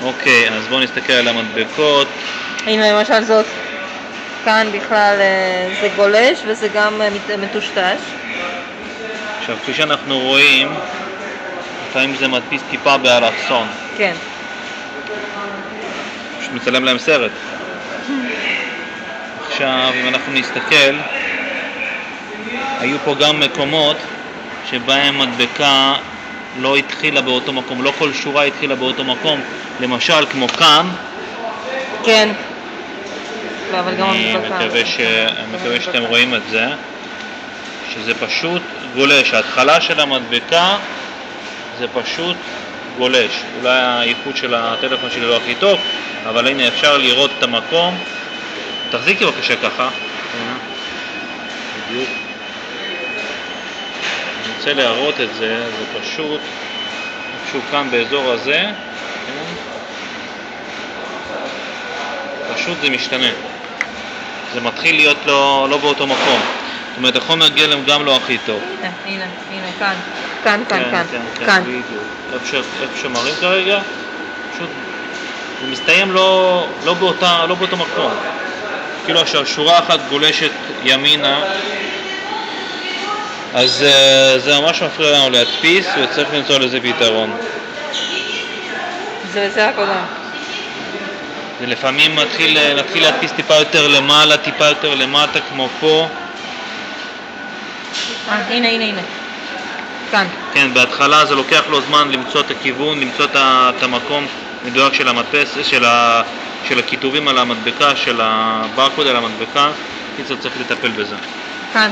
אוקיי, אז בואו נסתכל על המדבקות. הנה למשל זאת, כאן בכלל זה גולש וזה גם מטושטש. עכשיו, כפי שאנחנו רואים, לפעמים זה מדפיס טיפה באלכסון. כן. פשוט מצלם להם סרט. עכשיו, אם אנחנו נסתכל, היו פה גם מקומות שבהם מדבקה לא התחילה באותו מקום, לא כל שורה התחילה באותו מקום, למשל כמו כאן. כן. לא, אבל גם אני המדבקה. מקווה שאתם רואים את זה, שזה פשוט גולש. ההתחלה של המדבקה זה פשוט גולש. אולי האיכות של הטלפון שלי לא הכי טוב, אבל הנה אפשר לראות את המקום. תחזיקי בבקשה ככה. בדיוק. אני רוצה להראות את זה, זה פשוט איפשהו כאן באזור הזה, פשוט זה משתנה. זה מתחיל להיות לא באותו מקום. זאת אומרת, החומר גלם גם לא הכי טוב. הנה, כאן. כאן. כן, בדיוק. איפה שמראים כרגע, פשוט זה מסתיים לא באותו מקום. כאילו שהשורה אחת גולשת ימינה, אז זה ממש מפריע לנו להדפיס וצריך למצוא לזה פתרון. זה הקודם. ולפעמים נתחיל להדפיס טיפה יותר למעלה, טיפה יותר למטה, כמו פה. הנה. כאן. כן, בהתחלה זה לוקח לו זמן למצוא את הכיוון, למצוא את המקום מדויק של המדפס, של הכיתובים על המדבקה, של הברקוד על המדבקה. קיצור, צריך לטפל בזה. כאן.